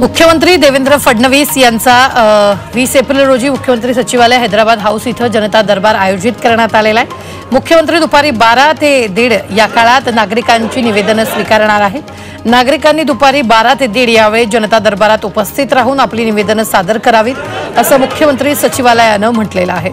मुख्यमंत्री देवेंद्र फडणवीस यांचा 20 एप्रिल रोजी मुख्यमंत्री सचिवालय हैदराबाद हाऊस इथं जनता दरबार आयोजित करण्यात आलेला आहे। मुख्यमंत्री दुपारी 12 ते 1:30 या काळात नागरिकांची निवेदनं स्वीकारणार आहेत। नागरिकांनी दुपारी 12 ते 1:30 यावेळी जनता दरबारात उपस्थित राहून आपली निवेदनं सादर करावीत असं मुख्यमंत्री सचिवालयानं म्हटलेलं आहे।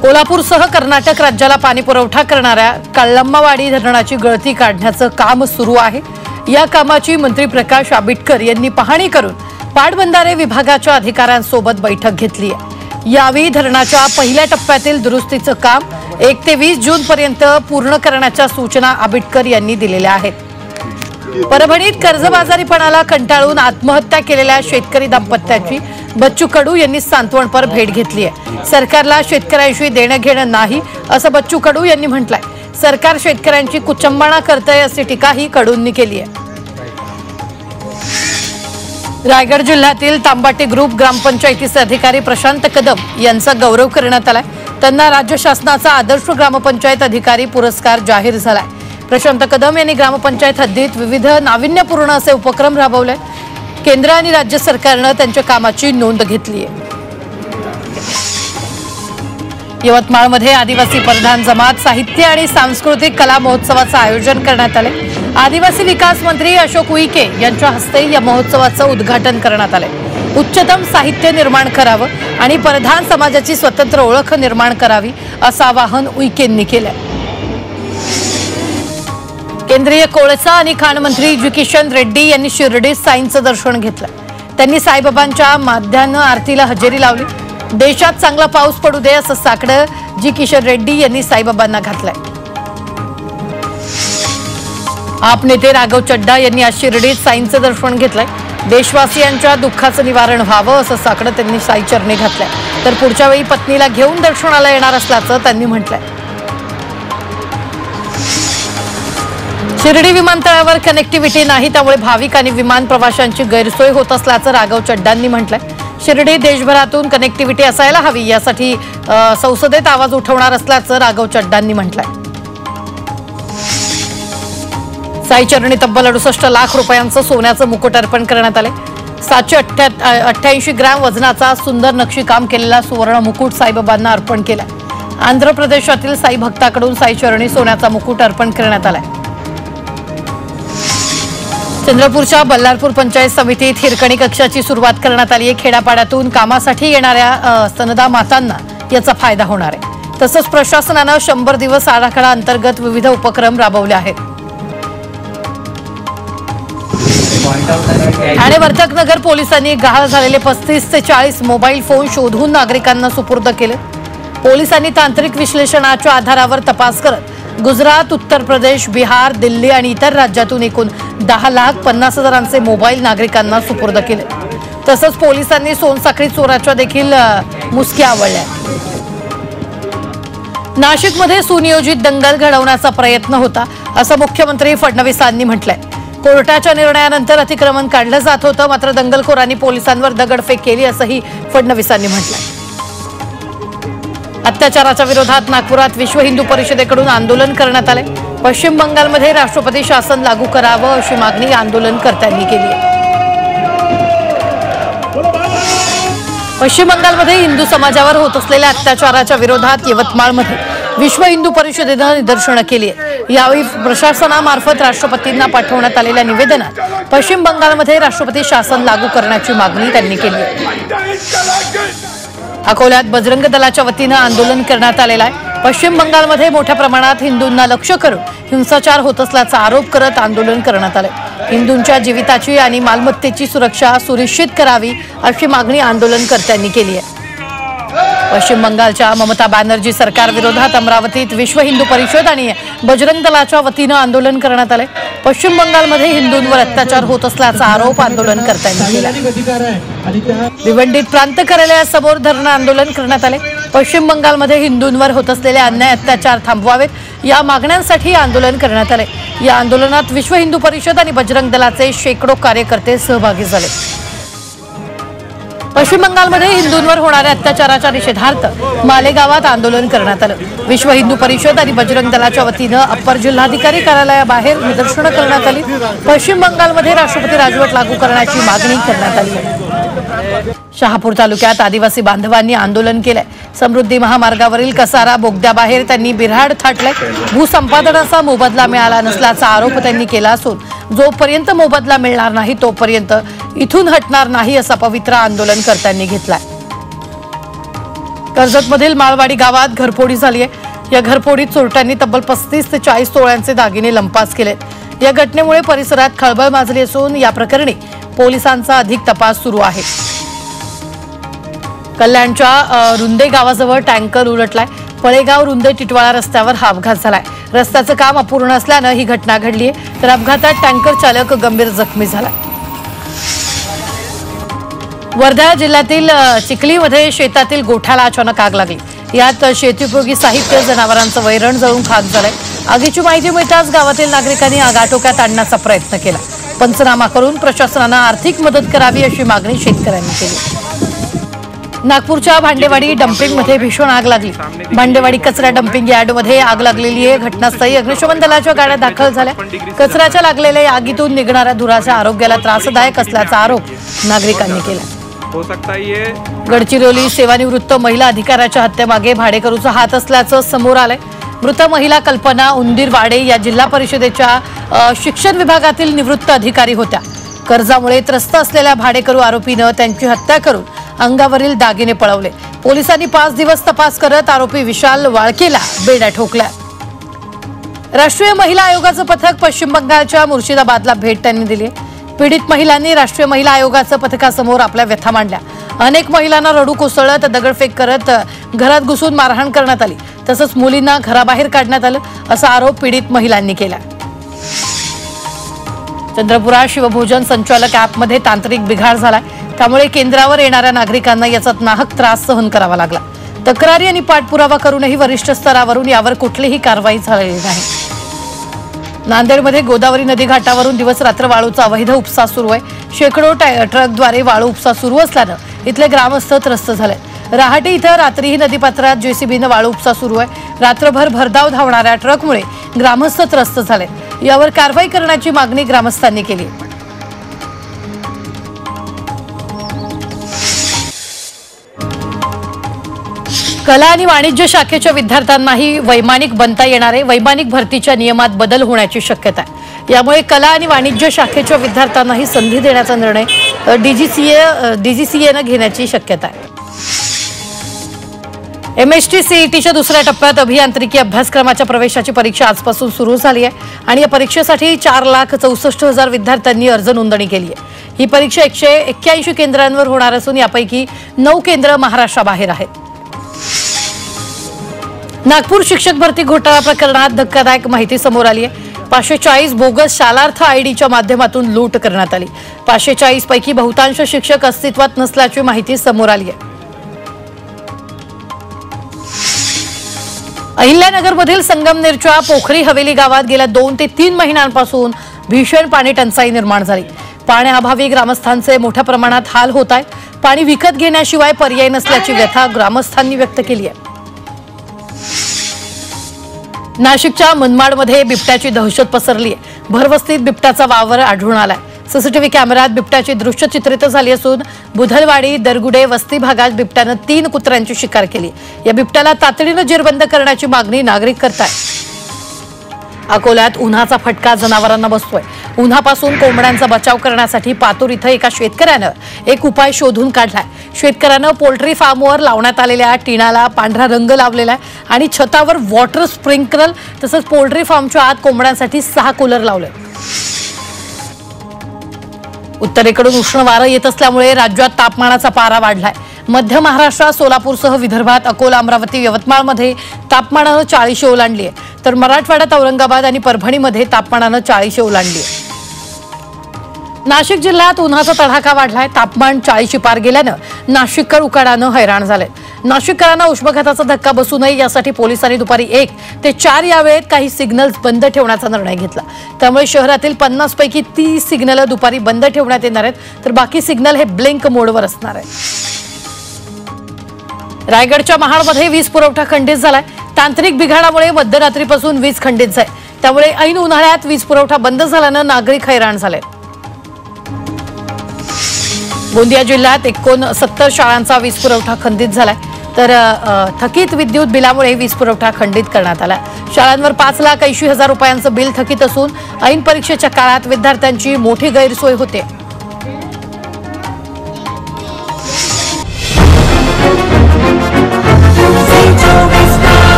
कोल्हापूरसह कर्नाटक राज्याला पाणी पुरवठा करणाऱ्या कळमवाडी धरणाची गळती काढण्याचं काम सुरू आहे। या कामाची मंत्री प्रकाश आंबेडकर यांनी पाहणी करून पाटबंधारे विभागाच्या अधिकाऱ्यांसोबत बैठक घेतली आहे। यावेळी धरणाच्या पहिल्या टप्प्यातील दुरुस्तीचं काम 1 ते 20 जून पर्यंत पूर्ण करण्याच्या सूचना आंबेडकर यांनी दिलेल्या आहेत। परभणीत कर्जबाजारीपणाला कंटाळून आत्महत्या केलेल्या शेतकरी दाम्पत्याची बच्चू कडू यांनी सांत्वनपर भेट घेतली आहे। सरकारला शेतकऱ्यांशी देणं घेणं नाही असं बच्चू कडू यांनी म्हटलंय। सरकार शेतकऱ्यांची कुचंबणा करतंय अशी टीकाही कडूंनी केली आहे। रायगड जिल्ह्यातील तांबाटी ग्रुप ग्रामपंचायतीचे अधिकारी प्रशांत कदम यांचा गौरव करण्यात आलाय। त्यांना राज्य शासनाचा आदर्श ग्रामपंचायत अधिकारी पुरस्कार जाहीर झालाय। प्रशांत कदम यांनी ग्रामपंचायत हद्दीत विविध नाविन्यपूर्ण असे उपक्रम राबवले। केंद्र आणि राज्य सरकारने त्यांच्या कामाची नोंद घेतली आहे। यवतमाळमध्ये आदिवासी प्रधान जमात साहित्य आणि सांस्कृतिक कला महोत्सवाचं आयोजन करण्यात आले। आदिवासी विकास मंत्री अशोक उईके यांच्या हस्ते या महोत्सवाचं उद्घाटन करण्यात आले। उच्चतम साहित्य निर्माण करावं आणि प्रधान समाजाची स्वतंत्र ओळख निर्माण करावी असं आवाहन उईकेंनी केलं। केंद्रीय कोळसा आणि खाण मंत्री जी किशन रेड्डी यांनी शिर्डीत साईंचं दर्शन घेतलं। त्यांनी साईबाबांच्या माध्यान्ह आरतीला हजेरी लावली। देशात चांगला पाऊस पडू दे असं साकडं जी किशन रेड्डी यांनी साईबाबांना घातलंय। आप नेते राघव चड्डा यांनी आज शिर्डीत साईंचं दर्शन घेतलंय। देशवासियांच्या दुःखाचं निवारण व्हावं असं साकडं त्यांनी साईचरणी घातलंय। तर पुढच्या वेळी पत्नीला घेऊन दर्शनाला येणार असल्याचं त्यांनी म्हटलंय। शिर्डी विमानतळावर कनेक्टिव्हिटी नाही, त्यामुळे भाविक आणि विमान प्रवाशांची गैरसोय होत असल्याचं राघव चड्डांनी म्हटलंय। शिर्डी देशभरातून कनेक्टिव्हिटी असायला हवी यासाठी संसदेत आवाज उठवणार असल्याचं राघव चड्डांनी म्हटलंय। साईचरणी तब्बल 68 लाख रुपयांचं सोन्याचं मुकुट अर्पण करण्यात आले। 788 ग्रॅम वजनाचा सुंदर नक्षीकाम केलेला सुवर्ण मुकुट साईबाबांना अर्पण केला। आंध्र प्रदेशातील साई भक्ताकडून साईचरणी सोन्याचा मुकुट अर्पण करण्यात आलाय। चंद्रपूरच्या बल्लारपूर पंचायत समितीत हिरकणी कक्षाची सुरुवात करण्यात आली आहे। खेड्यापाड्यातून कामासाठी येणाऱ्या स्तनदा मातांना याचा फायदा होणार आहे। तसंच प्रशासनानं 100 दिवस आराखडा अंतर्गत विविध उपक्रम राबवले आहेत। ठाणे वर्तकनगर पोलिसांनी गहाळ झालेले 35 ते 40 मोबाईल फोन शोधून नागरिकांना सुपूर्द केले। पोलिसांनी तांत्रिक विश्लेषणाच्या आधारावर तपास करत गुजरात, उत्तर प्रदेश, बिहार, दिल्ली आणि इतर राज्यातून एकूण 10,50,000 मोबाईल नागरिकांना सुपूर्द केले। तसंच पोलिसांनी सोनसाखळी चोराच्या देखील मुसक्या आवळल्या। नाशिकमध्ये सुनियोजित दंगल घडवण्याचा प्रयत्न होता असं मुख्यमंत्री फडणवीसांनी म्हटलंय। कोर्टाच्या निर्णयानंतर अतिक्रमण काढलं जात होतं, मात्र दंगलखोरांनी पोलिसांवर दगडफेक केली असंही फडणवीसांनी म्हटलंय। अत्याचाराच्या विरोधात नागपुरात विश्व हिंदू परिषदेकडून आंदोलन करण्यात आले। पश्चिम बंगालमध्ये राष्ट्रपती शासन लागू करावं अशी मागणी आंदोलनकर्त्यांनी केली आहे। पश्चिम बंगालमध्ये हिंदू समाजावर होत असलेल्या अत्याचाराच्या विरोधात यवतमाळमध्ये विश्व हिंदू परिषदेनं निदर्शनं केली आहे। यावेळी प्रशासनामार्फत राष्ट्रपतींना पाठवण्यात आलेल्या निवेदनात पश्चिम बंगालमध्ये राष्ट्रपती शासन लागू करण्याची मागणी त्यांनी केली आहे। अकोल्यात बजरंग दलाच्या वतीनं आंदोलन करण्यात आलेलं आहे। पश्चिम बंगालमध्ये मोठ्या प्रमाणात हिंदूंना लक्ष्य करून हिंसाचार होत असल्याचा आरोप करत आंदोलन करण्यात आले। हिंदूंच्या जीविताची आणि मालमत्तेची सुरक्षा सुनिश्चित करावी अशी मागणी आंदोलनकर्त्यांनी केली आहे। पश्चिम बंगालच्या ममता बॅनर्जी सरकार विरोधात अमरावतीत विश्व हिंदू परिषद आणि बजरंग दलाच्या वतीनं आंदोलन करण्यात आले। पश्चिम बंगालमध्ये हिंदूंवर अत्याचार होत असल्याचा आरोप आंदोलनकर्त्यांनी केला। भिवंडीत प्रांत कार्यालयासमोर धरणं आंदोलन करण्यात आले। पश्चिम बंगालमध्ये हिंदूंवर होत असलेले अन्याय अत्याचार थांबवावेत या मागण्यांसाठी आंदोलन करण्यात आले। या आंदोलनात विश्व हिंदू परिषद आणि बजरंग दलाचे शेकडो कार्यकर्ते सहभागी झाले। पश्चिम बंगालमध्ये हिंदूंवर होणाऱ्या अत्याचाराच्या निषेधार्थ मालेगावात आंदोलन करण्यात आलं। विश्व हिंदू परिषद आणि बजरंग दलाच्या वतीनं अप्पर जिल्हाधिकारी कार्यालयाबाहेर निदर्शनं करण्यात आली। पश्चिम बंगालमध्ये राष्ट्रपती राजवट लागू करण्याची मागणी करण्यात आली। शहापूर तालुक्यात आदिवासी बांधवांनी आंदोलन केलंय। समृद्धी महामार्गावरील कसारा बोगद्याबाहेर त्यांनी बिऱ्हाड थाटलंय। भूसंपादनाचा मोबदला मिळाला नसल्याचा आरोप त्यांनी केला असून जोपर्यंत मोबदला मिळणार नाही तोपर्यंत इथून हटणार नाही असा पवित्रा आंदोलनकर्त्यांनी घेतलाय। कर्जतमधील माळवाडी गावात घरफोडी झाली आहे। या घरफोडीत चोरट्यांनी तब्बल 35 ते 40 तोळ्यांचे दागिने लंपास केलेत। या घटनेमुळे परिसरात खळबळ माजली असून या प्रकरणी पोलिसांचा अधिक तपास सुरू आहे। कल्याणच्या रुंदे गावाजवळ टँकर उलटलाय। पळेगाव रुंदे टिटवाळा रस्त्यावर हा अपघात झालाय। रस्त्याचं काम अपूर्ण असल्यानं ही घटना घडली आहे, तर अपघातात टँकर चालक गंभीर जखमी झालाय। वर्धा जिल्ह्यातील चिखलीमध्ये शेतातील गोठ्याला अचानक आग लागली। यात शेतीउपयोगी साहित्य, जनावरांचं वैरण जळून खाक झालंय। आगीची माहिती मिळताच गावातील नागरिकांनी आग आटोक्यात आणण्याचा प्रयत्न केला। पंचनामा करून प्रशासनानं आर्थिक मदत करावी अशी मागणी शेतकऱ्यांनी केली। नागपूरच्या भांडेवाडी डंपिंगमध्ये भीषण आग लागली। भांडेवाडी कचरा डंपिंग यार्डमध्ये आग लागलेली आहे। घटनास्थळी अग्निशमन दलाच्या गाड्या दाखल झाल्या। कचऱ्याच्या लागलेल्या आगीतून निघणाऱ्या धुराचा आरोग्याला त्रासदायक असल्याचा आरोप नागरिकांनी केला। गडचिरोली सेवानिवृत्त महिला अधिकाऱ्याच्या हत्येमागे भाडेकरूचा हात असल्याचं समोर आलंय। मृत महिला कल्पना उंदीरवाडे या जिल्हा परिषदेच्या शिक्षण विभागातील निवृत्त अधिकारी होत्या। कर्जामुळे त्रस्त असलेल्या भाडेकरू आरोपीनं त्यांची हत्या करून अंगावरील दागिने पळवले। पोलिसांनी 5 दिवस तपास करत आरोपी विशाल वाळकेला बेड्या ठोकल्या। राष्ट्रीय महिला आयोगाचं पथक पश्चिम बंगालच्या मुर्शिदाबादला भेट त्यांनी दिली। पीडित महिलांनी राष्ट्रीय महिला आयोगाच्या पथकासमोर आपल्या व्यथा मांडल्या। अनेक महिलांना रडू कोसळलं तर दगडफेक करत घरात घुसून मारहाण करण्यात आली। तसंच मुलींना घराबाहेर काढण्यात आलं असा आरोप पीडित महिलांनी केला। चंद्रपुरात शिवभोजन संचालक ॲपमध्ये तांत्रिक बिघाड झालाय, त्यामुळे केंद्रावर येणाऱ्या नागरिकांना याचा नाहक त्रास सहन करावा लागला। तक्रारी आणि पाठपुरावा करूनही वरिष्ठ स्तरावरून यावर कुठलीही कारवाई झालेली नाही। नांदेडमध्ये गोदावरी नदी घाटावरून दिवस रात्र वाळूचा अवैध उपसा सुरू आहे। शेकडो ट्रकद्वारे वाळू उपसा सुरू असल्यानं इथले ग्रामस्थ त्रस्त झाले। रहाटी इथं रात्रीही नदीपात्रात जेसीबीनं वाळू उपसा सुरू आहे। रात्रभर भरधाव धावणाऱ्या ट्रकमुळे ग्रामस्थ त्रस्त झाले। यावर कारवाई करण्याची मागणी ग्रामस्थांनी केली। कला आणि वाणिज्य शाखेच्या विद्यार्थ्यांनाही वैमानिक बनता येणार आहे। वैमानिक भरतीच्या नियमात बदल होण्याची शक्यता आहे। यामुळे कला आणि वाणिज्य शाखेच्या विद्यार्थ्यांनाही संधी देण्याचा निर्णय डीजीसीएनं घेण्याची शक्यता आहे। MST CETच्या दुसऱ्या टप्प्यात अभियांत्रिकी अभ्यासक्रमाच्या प्रवेशाची परीक्षा आजपासून सुरू झाली आहे आणि या परीक्षेसाठी 4,64,000 विद्यार्थ्यांनी अर्ज नोंदणी केली आहे। ही परीक्षा 181 केंद्रांवर होणार असून यापैकी 9 केंद्र महाराष्ट्राबाहेर आहेत। नागपूर शिक्षक भरती घोटाळा प्रकरणात धक्कादायक माहिती समोर आली आहे। 540 बोगस शालार्थ आयडीच्या माध्यमातून लूट करण्यात आली। 540 पैकी बहुतांश शिक्षक अस्तित्वात नसल्याची माहिती समोर आली आहे। अहिल्यानगरमधील संगमनेरच्या पोखरी हवेली गावात गेल्या 2 ते 3 महिन्यांपासून भीषण पाणी टंचाई निर्माण झाली। पाण्याअभावी ग्रामस्थांचे मोठ्या प्रमाणात हाल होत आहेत। पाणी विकत घेण्याशिवाय पर्याय नसल्याची व्यथा ग्रामस्थांनी व्यक्त केली आहे। नाशिकच्या मनमाडमध्ये बिबट्याची दहशत पसरली आहे। भरवस्तीत बिबट्याचा वावर आढळून आलाय। सीसीटीव्ही कॅमेऱ्यात बिबट्याची दृश्य चित्रित झाली असून बुधलवाडी दरगुडे वस्ती भागात बिबट्यानं 3 कुत्र्यांची शिकार केली। या बिबट्याला तातडीनं जेरबंद करण्याची मागणी नागरिक करतायत। अकोल्यात उन्हाचा फटका जनावरांना बसतोय। उन्हापासून कोंबड्यांचा बचाव करण्यासाठी पातूर इथं एका शेतकऱ्यानं एक उपाय शोधून काढलाय। शेतकऱ्यानं पोल्ट्री फार्मवर लावण्यात आलेल्या टिनाला पांढरा रंग लावलेला आहे आणि छतावर वॉटर स्प्रिंकलर तसंच पोल्ट्री फार्मच्या आत कोंबड्यांसाठी 6 कूलर लावले। उत्तरेकडून उष्ण वारं येत असल्यामुळे राज्यात तापमानाचा पारा वाढलाय। मध्य महाराष्ट्रात सोलापूरसह विदर्भात अकोला, अमरावती, यवतमाळमध्ये तापमानानं 40 ओलांडली आहे, तर मराठवाड्यात औरंगाबाद आणि परभणीमध्ये तापमानानं 40 ओलांडली आहे। नाशिक जिल्ह्यात उन्हाचा तडाखा वाढलाय। तापमान 40 पार गेल्यानं नाशिककर उकाड्यानं हैराण झाले। नाशिककरांना उष्माघाताचा धक्का बसू नये यासाठी पोलिसांनी दुपारी 1 ते 4 या वेळेत काही सिग्नल्स बंद ठेवण्याचा निर्णय घेतला। त्यामुळे शहरातील 50 पैकी 30 सिग्नल दुपारी बंद ठेवण्यात येणार आहेत, तर बाकी सिग्नल हे ब्लिंक मोडवर असणार आहेत। रायगडच्या महाडमध्ये वीज पुरवठा खंडित झालाय। तांत्रिक बिघाडामुळे मध्यरात्रीपासून वीज खंडित आहे। त्यामुळे ऐन उन्हाळ्यात वीज पुरवठा बंद झाल्यानं नागरिक हैराण झाले। गोंदिया जिल्ह्यात 69 शाळांचा वीज पुरवठा खंडित झालाय, तर थकीत विद्युत बिलामुळे वीज पुरवठा खंडित करण्यात आला। शाळांवर 5,80,000 रुपयांचं बिल थकीत असून ऐन परीक्षेच्या काळात विद्यार्थ्यांची मोठी गैरसोय होते।